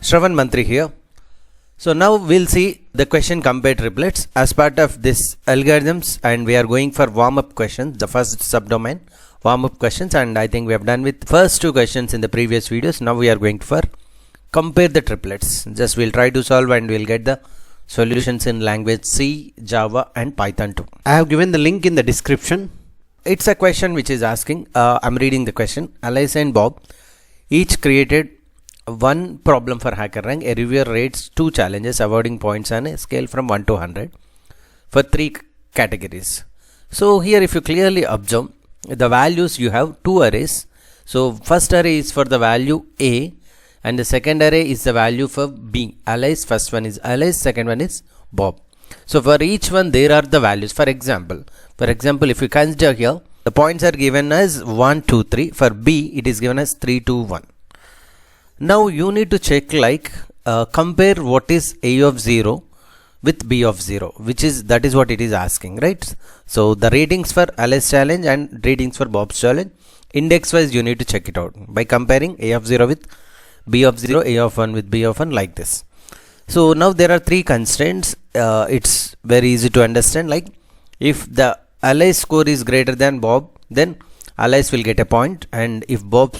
Shravankumarmanthri here. So now we'll see the question compare triplets as part of this algorithms, and we are going for warm-up questions, the first subdomain warm-up questions, and I think we have done with first two questions in the previous videos. Now we are going for compare the triplets. Just we'll try to solve and we'll get the solutions in language C, Java and Python too. I have given the link in the description. It's a question which is asking, I'm reading the question. Alice and Bob each created one problem for Hackerrank. A reviewer rates two challenges awarding points on a scale from 1 to 100 for three categories. So here if you clearly observe the values, you have two arrays. So first array is for the value A and the second array is the value for B. Alice, first one is Alice, second one is Bob. So for each one there are the values. For example if you consider here, the points are given as 1, 2, 3. For B it is given as 3, 2, 1. Now you need to check compare what is A of 0 with B of 0, that is what it is asking, right? So the ratings for Alice challenge and ratings for Bob's challenge, index wise you need to check it out by comparing A of 0 with B of 0, A of 1 with B of 1, like this. So now there are three constraints. It's very easy to understand. Like if the Alice score is greater than Bob, then Alice will get a point, and if Bob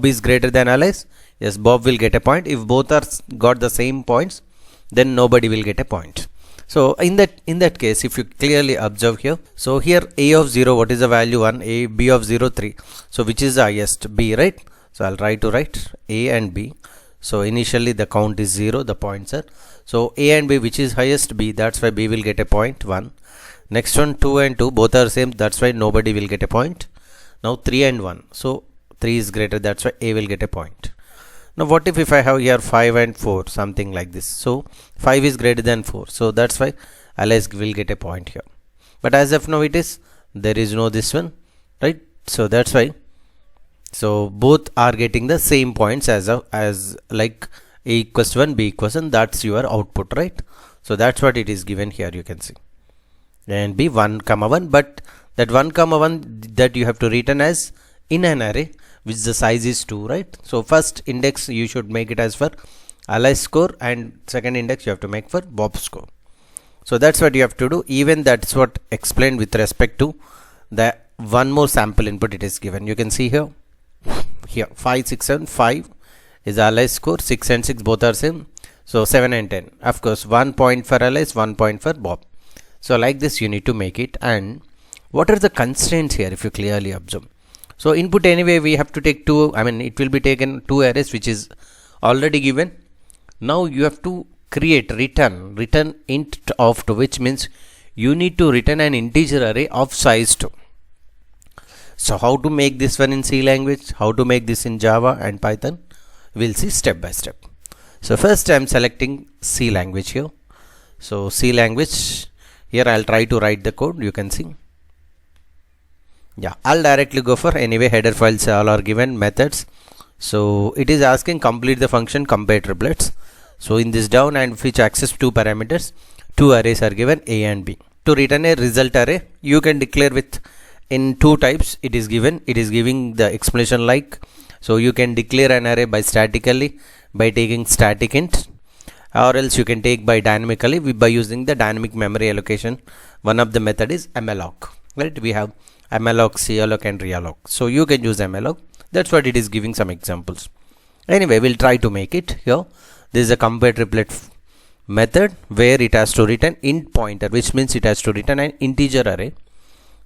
is greater than Alice, yes, Bob will get a point. If both are got the same points, then nobody will get a point. So in that case, if you clearly observe here, so here A of 0, what is the value? 1. A, B of 0, 3. So which is the highest? B, right? So I'll try to write A and B. So initially the count is 0, the points are. So A and B, which is highest? B, that's why B will get a point, 1. Next one, 2 and 2, both are same, that's why nobody will get a point. Now 3 and 1, so 3 is greater, that's why A will get a point. Now what if I have here 5 and 4, something like this? So 5 is greater than 4, so that's why Alice will get a point here. But as of now there is no this one, right? So that's why, so both are getting the same points as like A equals 1, B equals 1, that's your output, right? So that's what it is given here, you can see. And B 1, 1, but that 1, 1 that you have to return as in an array which the size is 2, right? So first index you should make it as for Alice score, and second index you have to make for Bob's score. So that's what you have to do. Even that's what explained with respect to the one more sample input it is given. You can see here 5, 6, 7, 5 is Alice score, 6 and 6 both are same, so 7 and 10. Of course 1 point for Alice, 1 point for Bob. So like this you need to make it. And what are the constraints here if you clearly observe? So input anyway we have to take two, it will be taken two arrays which is already given. Now you have to create return int of 2, which means you need to return an integer array of size 2. So how to make this one in C language, how to make this in Java and Python, we'll see step by step. So first I am selecting C language here. So C language, here I'll try to write the code, you can see. Yeah, I'll directly go for, anyway header files all are given, methods. So it is asking complete the function compare triplets. So in this down and which access two parameters, two arrays are given, A and B. To return a result array, you can declare with in two types. It is giving the explanation like, so you can declare an array by statically by taking static int, or else you can take by dynamically by using the dynamic memory allocation. One of the method is malloc, right? We have malloc, calloc and realloc. So you can use malloc. That's what it is giving some examples. Anyway, we'll try to make it here. This is a compare triplet method where it has to return int pointer, which means it has to return an integer array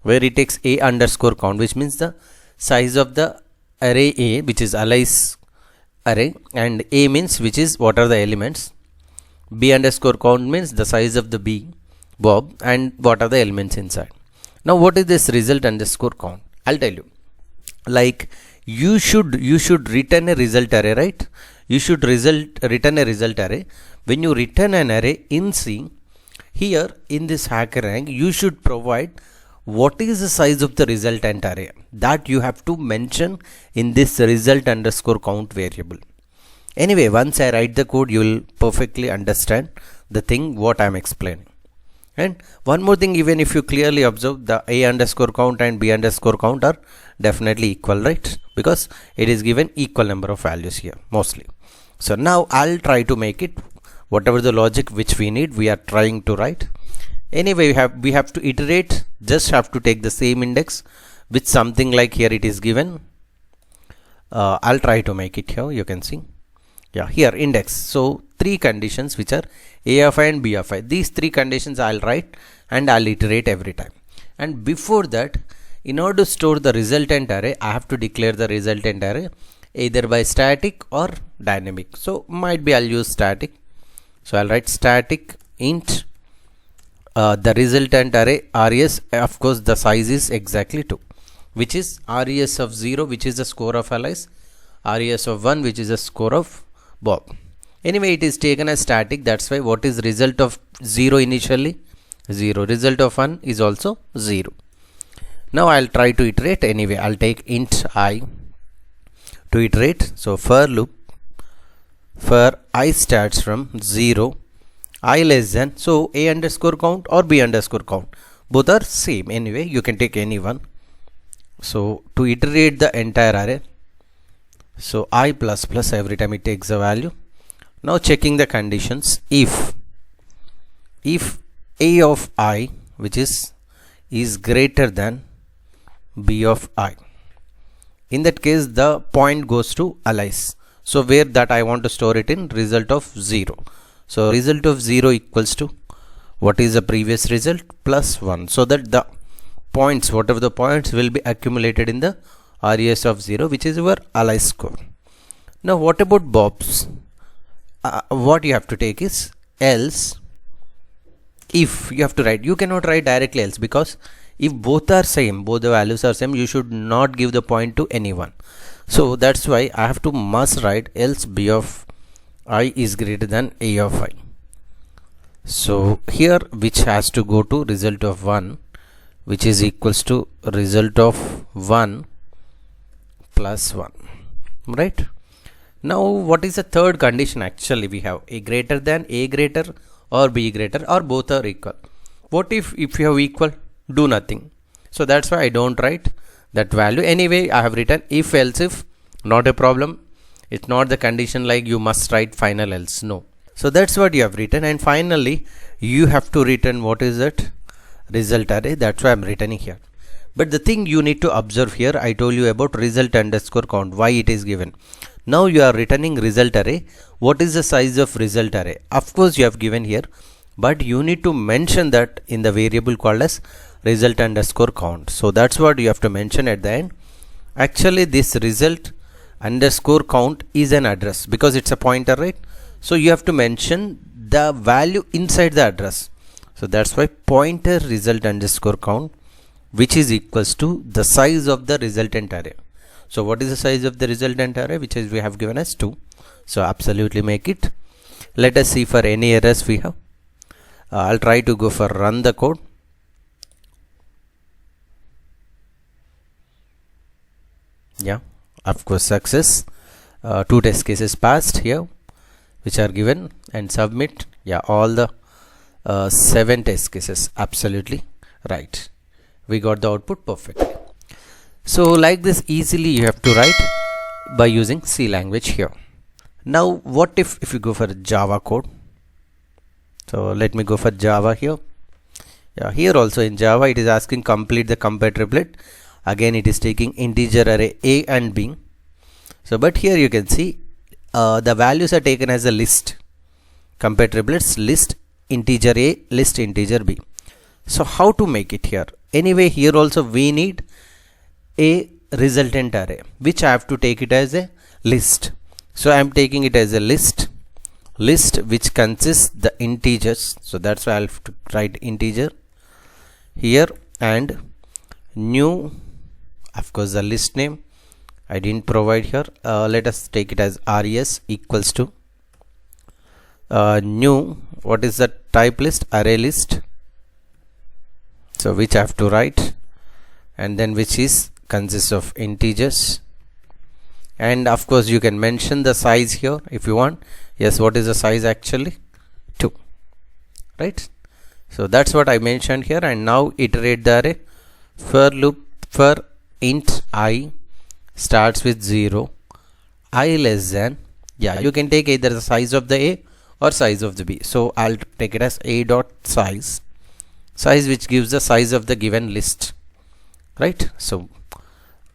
where it takes A underscore count, which means the size of the array A, which is Alice array, and A means which is what are the elements. B underscore count means the size of the B, Bob, and what are the elements inside. Now what is this result underscore count? I'll tell you. Like you should return a result array, right? You should return a result array. When you return an array in C, here in this Hackerrank, you should provide what is the size of the resultant array. That you have to mention in this result underscore count variable. Anyway, once I write the code, you will perfectly understand the thing what I am explaining. And one more thing, even if you clearly observe, the A underscore count and B underscore count are definitely equal, right? Because it is given equal number of values here mostly. So now I'll try to make it whatever the logic which we need, we are trying to write. Anyway, we have to iterate, just have to take the same index with something like here it is given. I'll try to make it here, you can see. Yeah, here index. So 3 conditions which are a of I and b of I. These 3 conditions I'll write and I'll iterate every time. And before that, in order to store the resultant array, I have to declare the resultant array either by static or dynamic. So might be I'll use static. So I'll write static int the resultant array res. Of course the size is exactly 2, which is res of 0, which is the score of Alice, res of 1, which is the score of Bob. Anyway, it is taken as static, that's why what is result of 0 initially? 0. Result of 1 is also 0. Now I'll try to iterate. Anyway, I'll take int I to iterate. So for loop, for I starts from 0, I less than, so a underscore count or b underscore count, both are same. Anyway, you can take any one. So to iterate the entire array, so I plus plus every time it takes a value. Now checking the conditions, if a of I, which is greater than b of I, in that case the point goes to Alice. So where that I want to store it in, result of 0. So result of 0 equals to what is the previous result plus 1, so that the points, whatever the points, will be accumulated in the res of 0, which is your Alice score. Now what about Bob's? What you have to take is else. If you have to write, you cannot write directly else, because if both are same, both the values are same, you should not give the point to anyone. So that's why I have to must write else b of I is greater than a of I. So here which has to go to result of 1, which is equals to result of 1 plus 1, right? Now what is the third condition? Actually we have a greater than, a greater or b greater, or both are equal. What if you have equal? Do nothing. So that's why I don't write that value. Anyway, I have written if else if, not a problem. It's not the condition like you must write final else, no. So that's what you have written, and finally you have to return what is that result array. That's why I'm returning here. But the thing you need to observe here, I told you about result underscore count, why it is given. Now you are returning result array. What is the size of result array? Of course you have given here, but you need to mention that in the variable called as result underscore count. So that's what you have to mention at the end. Actually this result underscore count is an address because it's a pointer, right? So you have to mention the value inside the address. So that's why pointer result underscore count, which is equals to the size of the resultant array. So what is the size of the resultant array, which is we have given as 2. So absolutely make it. Let us see for any errors we have. I'll try to go for run the code. Yeah, of course success. 2 test cases passed here, which are given, and submit. Yeah, all the 7 test cases absolutely right. We got the output perfectly. So like this easily you have to write by using C language here. Now what if you go for Java code? So let me go for Java here. Yeah, here also in Java it is asking complete the compare triplet. Again it is taking integer array a and b. So but here you can see the values are taken as a list. Compare triplets list integer a, list integer b. So how to make it here? Anyway, here also we need a resultant array, which I have to take it as a list. So I am taking it as a list which consists the integers. So that's why I'll have to write integer here, and new, of course the list name I didn't provide here. Let us take it as res equals to new, what is the type list? Array list. So which I have to write, and then which is consists of integers, and of course you can mention the size here if you want. Yes, what is the size actually? 2, right? So that's what I mentioned here. And now iterate the array. For loop, for int I starts with 0, I less than, you can take either the size of the A or size of the B. So I'll take it as A dot size which gives the size of the given list, right? So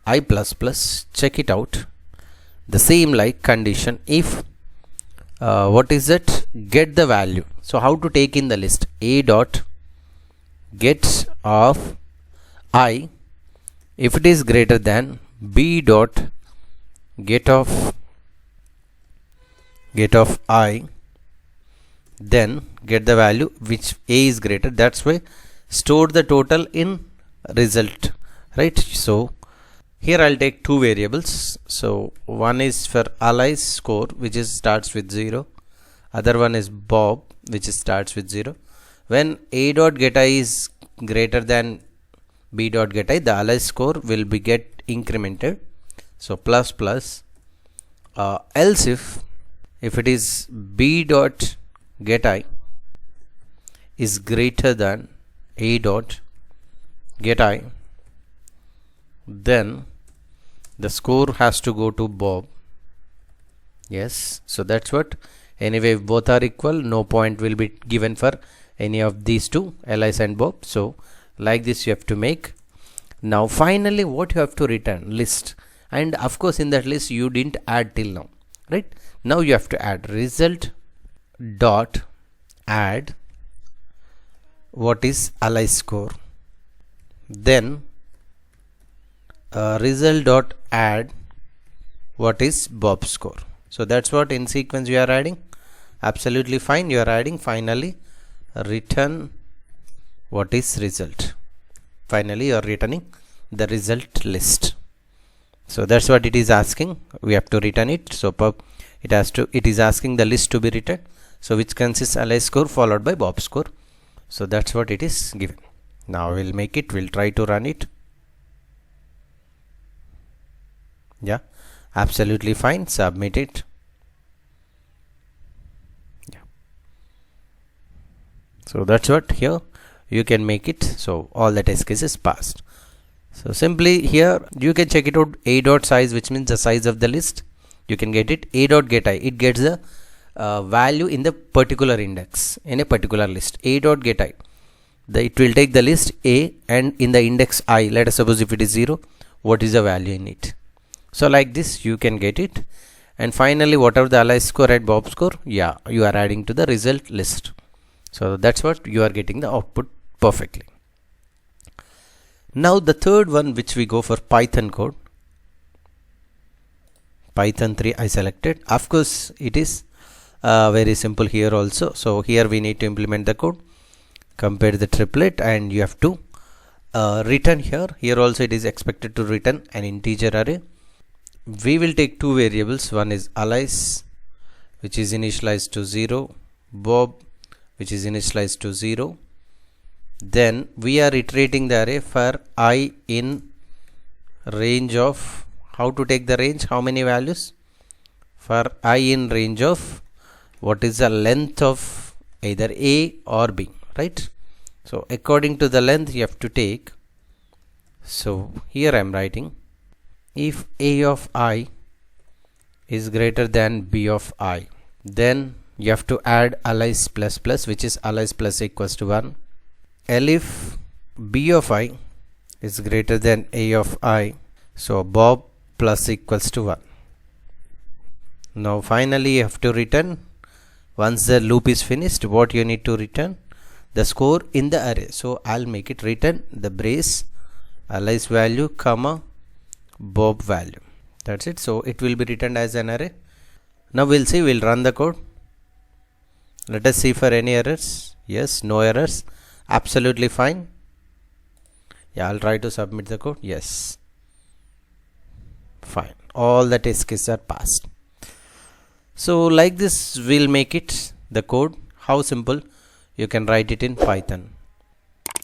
I plus plus, check it out, the same like condition if what is it, get the value. So how to take in the list, A dot get of I, if it is greater than B dot get of I, then get the value which A is greater. That's why store the total in result, right? So here I'll take two variables. So one is for Ali's score, which is starts with 0. Other one is Bob, which starts with 0. When A dot get I is greater than B dot get I, the Ali's score will be get incremented. So plus plus. Else if it is B dot get I is greater than A dot get I, then the score has to go to Bob. Yes, so that's what. Anyway, if both are equal, no point will be given for any of these two, Alice and Bob. So like this you have to make. Now finally what you have to return, list, and of course in that list you didn't add till now, right? Now you have to add result dot add what is Ali's score, then result dot add what is Bob's score. So that's what in sequence you are adding. Absolutely fine, you are adding. Finally return what is result. Finally you are returning the result list. So that's what it is asking, we have to return it. So it is asking the list to be written, so which consists Ali's score followed by Bob's score. So that's what it is given. Now we'll make it, we'll try to run it. Yeah, absolutely fine, submit it. Yeah, so that's what here you can make it. So all the test cases passed. So simply here you can check it out, A dot size, which means the size of the list, you can get it. A dot get I, it gets the value in the particular index in a particular list. A dot get I, it will take the list A, and in the index I, let us suppose if it is 0, what is the value in it. So like this you can get it. And finally whatever the Ali's score and Bob's score, you are adding to the result list. So that's what you are getting the output perfectly. Now the third one, which we go for Python code, Python 3 I selected. Of course it is very simple here also. So here we need to implement the code, compare the triplet, and you have to return here also it is expected to return an integer array. We will take two variables, one is Alice, which is initialized to 0, Bob, which is initialized to 0. Then we are iterating the array for I in range of, how to take the range, how many values, for I in range of what is the length of either A or B, right? So according to the length you have to take. So here I am writing, if A of I is greater than B of I, then you have to add Alice plus plus, which is Alice plus equals to 1. If B of I is greater than A of I, so Bob plus equals to 1. Now finally you have to return, once the loop is finished, what you need to return, the score in the array. So I'll make it return the brace Alice value comma Bob value. That's it. So it will be returned as an array. Now we'll see, we'll run the code. Let us see for any errors. Yes, no errors. Absolutely fine. Yeah, I'll try to submit the code. Yes, fine. All the test cases are passed. So like this we'll make it the code. How simple you can write it in Python.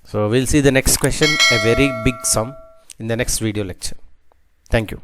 So we'll see the next question, a very big sum, in the next video lecture. Thank you.